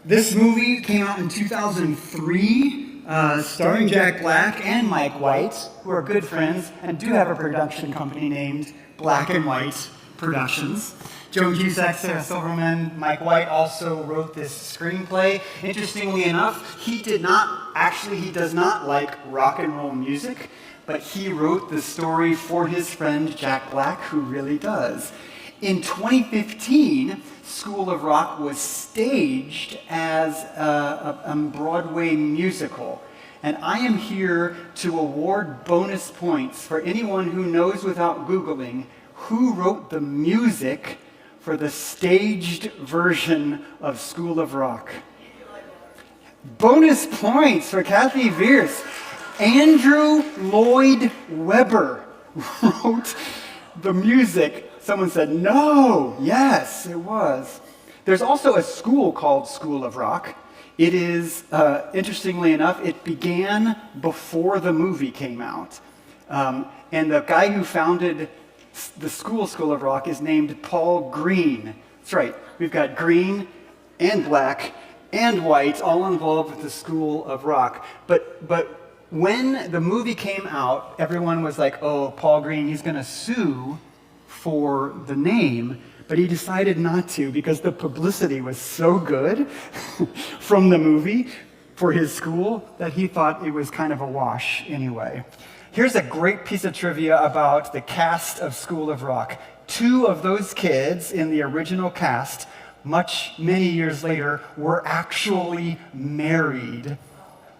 This movie came out in 2003, starring Jack Black and Mike White, who are good friends and do have a production company named Black and White Productions. Joan Cusack, Sarah Silverman, Mike White also wrote this screenplay. Interestingly enough, he does not like rock and roll music, but he wrote the story for his friend Jack Black, who really does. In 2015, School of Rock was staged as a Broadway musical. And I am here to award bonus points for anyone who knows without Googling who wrote the music for the staged version of School of Rock. Bonus points for Kathy Vierce. Andrew Lloyd Webber wrote the music. Someone said, no. Yes, it was. There's also a school called School of Rock. It is, interestingly enough, it began before the movie came out. And the guy who founded the School of Rock is named Paul Green. That's right. We've got Green and Black and White all involved with the School of Rock. But when the movie came out, everyone was like, oh, Paul Green, he's going to sue for the name, but he decided not to because the publicity was so good from the movie for his school that he thought it was kind of a wash anyway. Here's a great piece of trivia about the cast of School of Rock. 2 of those kids in the original cast, many years later, were actually married.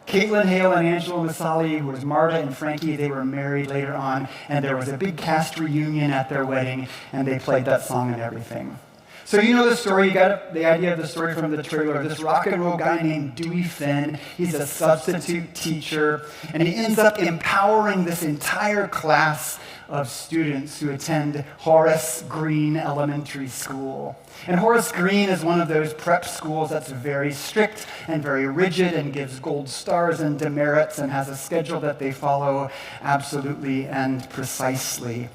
Caitlin Hale and Angela Masali, who was Marta and Frankie, they were married later on, and there was a big cast reunion at their wedding, and they played that song and everything. So you know the story, you got the idea of the story from the trailer. This rock and roll guy named Dewey Finn, he's a substitute teacher, and he ends up empowering this entire class of students who attend Horace Green Elementary School. And Horace Green is one of those prep schools that's very strict and very rigid and gives gold stars and demerits and has a schedule that they follow absolutely and precisely.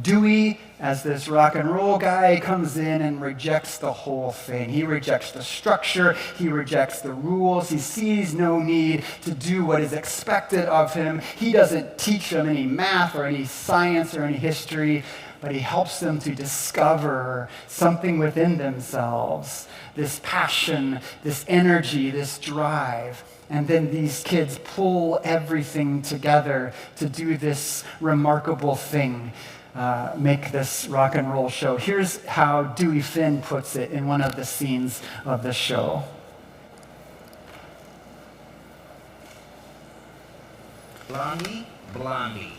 Dewey, as this rock and roll guy, comes in and rejects the whole thing. He rejects the structure, he rejects the rules, he sees no need to do what is expected of him. He doesn't teach them any math or any science or any history, but he helps them to discover something within themselves, this passion, this energy, this drive. And then these kids pull everything together to do this remarkable thing. Make this rock and roll show. Here's how Dewey Finn puts it in one of the scenes of the show. Blondie, Blondie.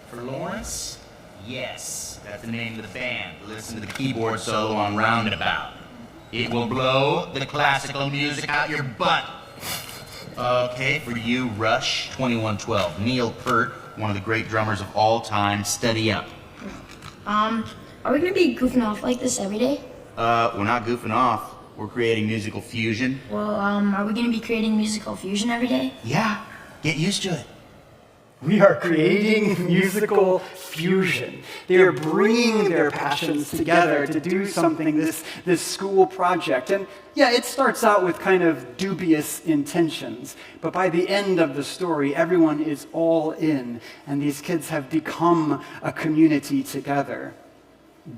For Lawrence, yes, that's the name of the band. Listen to the keyboard solo on Roundabout. It will blow the classical music out your butt. Okay, for you, Rush, 2112. Neil Peart, one of the great drummers of all time. Steady up. Are we gonna be goofing off like this every day? We're not goofing off. We're creating musical fusion. Well, are we gonna be creating musical fusion every day? Yeah, get used to it. We are creating musical fusion. They are bringing their passions together to do something, this school project. And yeah, it starts out with kind of dubious intentions, but by the end of the story, everyone is all in, and these kids have become a community together.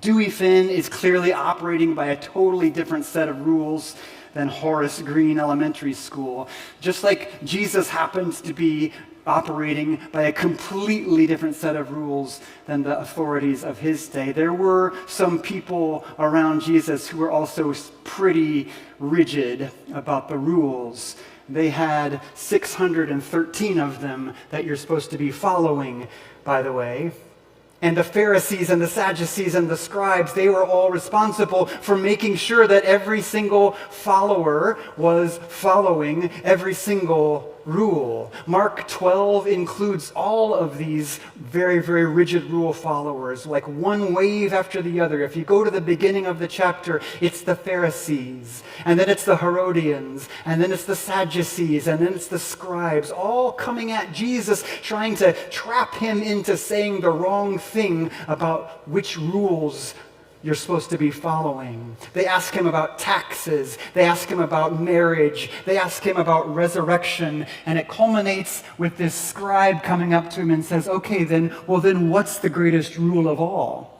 Dewey Finn is clearly operating by a totally different set of rules than Horace Green Elementary School, just like Jesus happens to be operating by a completely different set of rules than the authorities of his day. There were some people around Jesus who were also pretty rigid about the rules. They had 613 of them that you're supposed to be following, by the way. And the Pharisees and the Sadducees and the scribes, they were all responsible for making sure that every single follower was following every single rule. Mark 12 includes all of these very, very rigid rule followers, like one wave after the other. If you go to the beginning of the chapter, it's the Pharisees, and then it's the Herodians, and then it's the Sadducees, and then it's the scribes, all coming at Jesus, trying to trap him into saying the wrong thing about which rules you're supposed to be following. They ask him about taxes. They ask him about marriage. They ask him about resurrection. And it culminates with this scribe coming up to him and says, okay, then what's the greatest rule of all?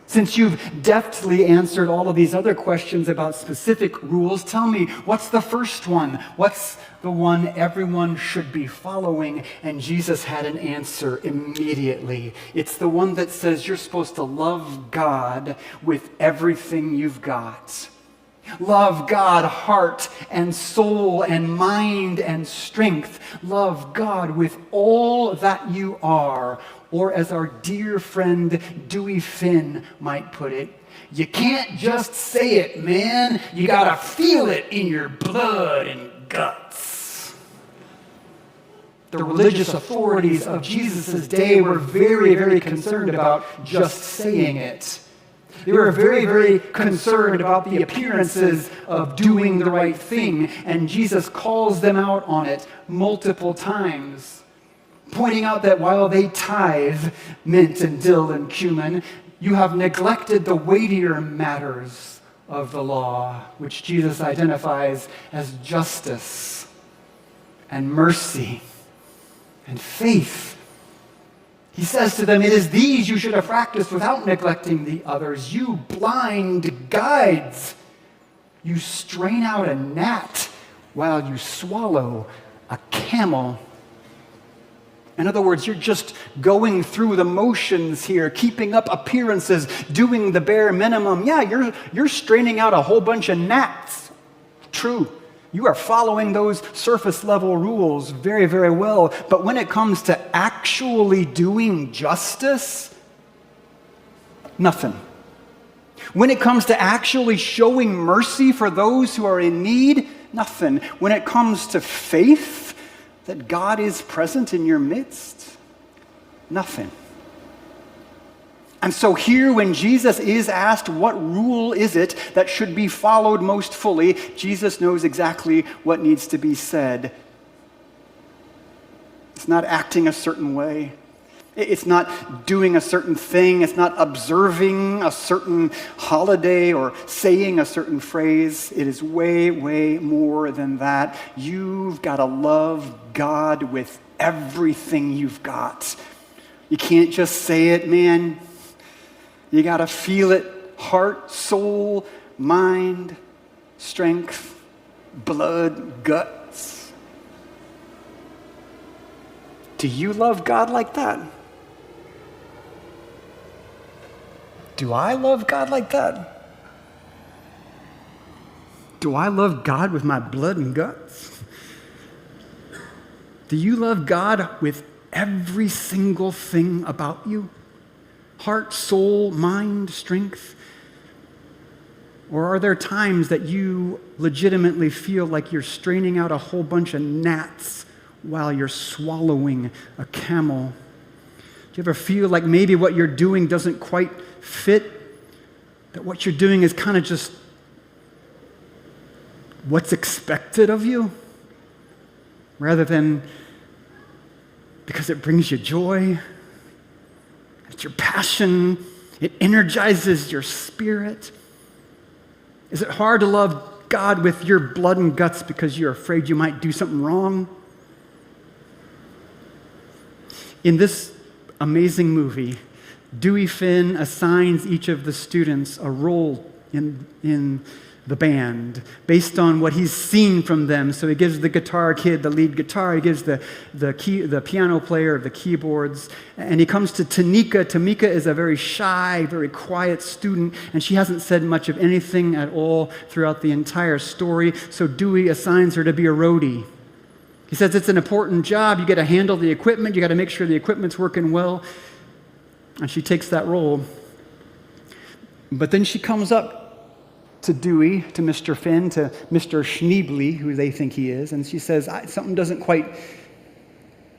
Since you've deftly answered all of these other questions about specific rules, tell me, what's the first one? What's the one everyone should be following? And Jesus had an answer immediately. It's the one that says you're supposed to love God with everything you've got. Love God, heart and soul and mind and strength. Love God with all that you are. Or as our dear friend Dewey Finn might put it, you can't just say it, man. You gotta feel it in your blood and guts. The religious authorities of Jesus' day were very, very concerned about just saying it. They were very, very concerned about the appearances of doing the right thing, and Jesus calls them out on it multiple times, pointing out that while they tithe mint and dill and cumin, you have neglected the weightier matters of the law, which Jesus identifies as justice and mercy and faith. He says to them, it is these you should have practiced without neglecting the others. You blind guides, you strain out a gnat while you swallow a camel. In other words, you're just going through the motions here, keeping up appearances, doing the bare minimum. Yeah, you're straining out a whole bunch of gnats. True. You are following those surface level rules very, very well. But when it comes to actually doing justice, nothing. When it comes to actually showing mercy for those who are in need, nothing. When it comes to faith, that God is present in your midst, nothing. And so here, when Jesus is asked, what rule is it that should be followed most fully, Jesus knows exactly what needs to be said. It's not acting a certain way. It's not doing a certain thing. It's not observing a certain holiday or saying a certain phrase. It is way, way more than that. You've got to love God with everything you've got. You can't just say it, man. You got to feel it, heart, soul, mind, strength, blood, guts. Do you love God like that? Do I love God like that? Do I love God with my blood and guts? Do you love God with every single thing about you? Heart, soul, mind, strength? Or are there times that you legitimately feel like you're straining out a whole bunch of gnats while you're swallowing a camel? Do you ever feel like maybe what you're doing doesn't quite fit? That what you're doing is kind of just what's expected of you? Rather than because it brings you joy? It's your passion. It energizes your spirit. Is it hard to love God with your blood and guts because you're afraid you might do something wrong? In this amazing movie, Dewey Finn assigns each of the students a role in the band based on what he's seen from them. So he gives the guitar kid the lead guitar, he gives the piano player the keyboards, and he comes to Tanika. Tamika is a very shy, very quiet student, and she hasn't said much of anything at all throughout the entire story, so Dewey assigns her to be a roadie. He says it's an important job. You got to handle the equipment, you got to make sure the equipment's working well, and she takes that role. But then she comes up to Dewey, to Mr. Finn, to Mr. Schneebly, who they think he is, and she says, something doesn't quite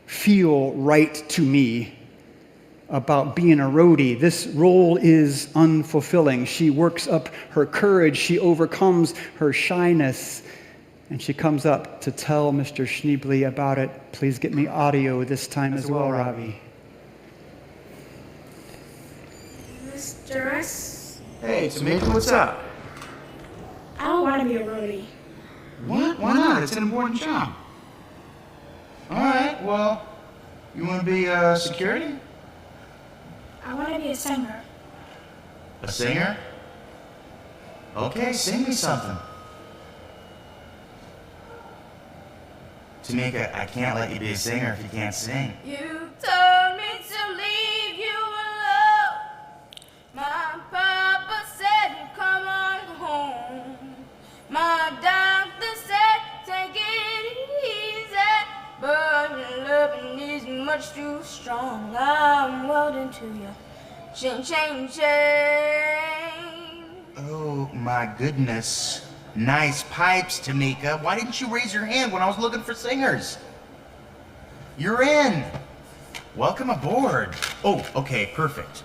feel right to me about being a roadie. This role is unfulfilling. She works up her courage, she overcomes her shyness, and she comes up to tell Mr. Schneebly about it. Please get me audio this time as well, Ravi. Mr. S, Hey, Tomato, what's up? I don't want to be a roadie. What? Why not? It's an important job. All right, well, you want to be security? I want to be a singer. A singer? Okay, sing me something. Tamika, I can't let you be a singer if you can't sing. You told me to leave you alone. My papa said, come on home. My doctor said, take it easy. But your loving is much too strong. I'm welding to you. Chain, chain, chain. Oh, my goodness. Nice pipes, Tamika. Why didn't you raise your hand when I was looking for singers? You're in. Welcome aboard. Oh, okay, perfect.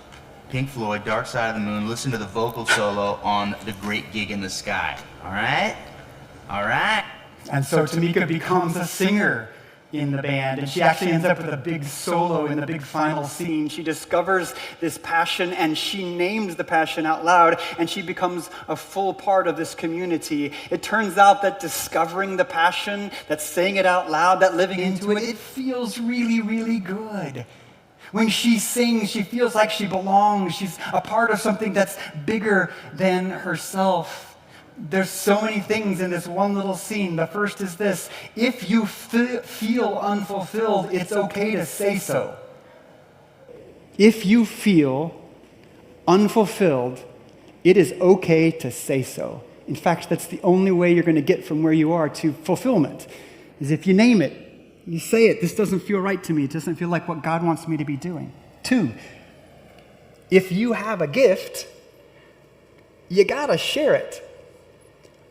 Pink Floyd, Dark Side of the Moon. Listen to the vocal solo on The Great Gig in the Sky. All right? All right? And so Tamika becomes a singer in the band, and she actually ends up with a big solo in the big final scene. She discovers this passion, and she names the passion out loud, and she becomes a full part of this community. It turns out that discovering the passion, that saying it out loud, that living into it, it feels really, really good. When she sings, she feels like she belongs. She's a part of something that's bigger than herself. There's so many things in this one little scene. The first is this: if you feel unfulfilled, it's okay to say so. If you feel unfulfilled, it is okay to say so. In fact, that's the only way you're going to get from where you are to fulfillment, is if you name it. You say it. This doesn't feel right to me. It doesn't feel like what God wants me to be doing. 2, if you have a gift, you got to share it.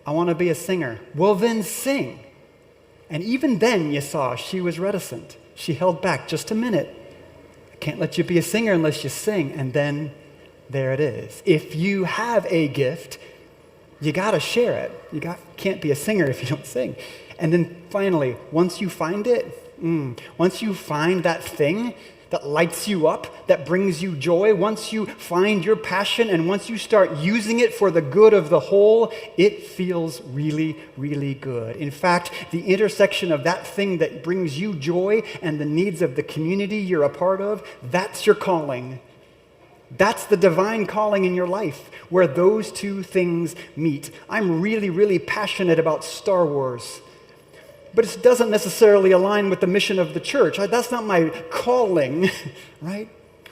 I want to be a singer. Well, then sing. And even then, you saw, she was reticent. She held back just a minute. I can't let you be a singer unless you sing. And then there it is. If you have a gift, you got to share it. You can't be a singer if you don't sing. And then finally, once you find it, once you find that thing that lights you up, that brings you joy, once you find your passion and once you start using it for the good of the whole, it feels really, really good. In fact, the intersection of that thing that brings you joy and the needs of the community you're a part of, that's your calling. That's the divine calling in your life, where those two things meet. I'm really, really passionate about Star Wars. But it doesn't necessarily align with the mission of the church. That's not my calling, right?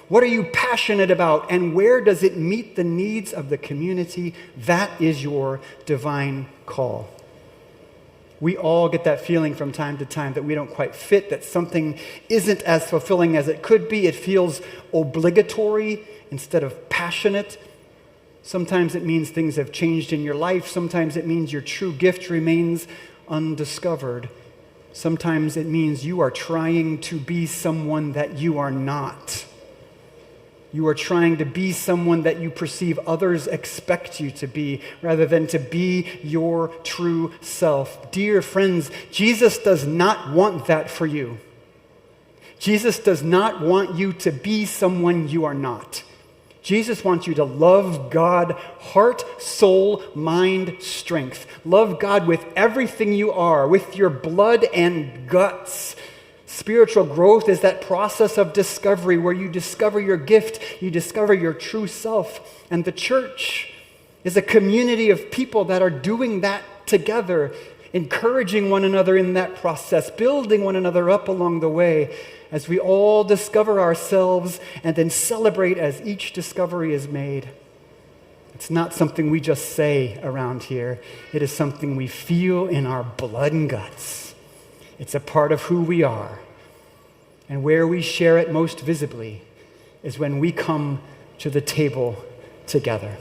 What are you passionate about, and where does it meet the needs of the community? That is your divine call. We all get that feeling from time to time that we don't quite fit, that something isn't as fulfilling as it could be. It feels obligatory instead of passionate. Sometimes it means things have changed in your life. Sometimes it means your true gift remains undiscovered. Sometimes it means you are trying to be someone that you are not. You are trying to be someone that you perceive others expect you to be, rather than to be your true self. Dear friends, Jesus does not want that for you. Jesus does not want you to be someone you are not. Jesus wants you to love God, heart, soul, mind, strength. Love God with everything you are, with your blood and guts. Spiritual growth is that process of discovery where you discover your gift, you discover your true self. And the church is a community of people that are doing that together, encouraging one another in that process, building one another up along the way, as we all discover ourselves and then celebrate as each discovery is made. It's not something we just say around here. It is something we feel in our blood and guts. It's a part of who we are. And where we share it most visibly is when we come to the table together.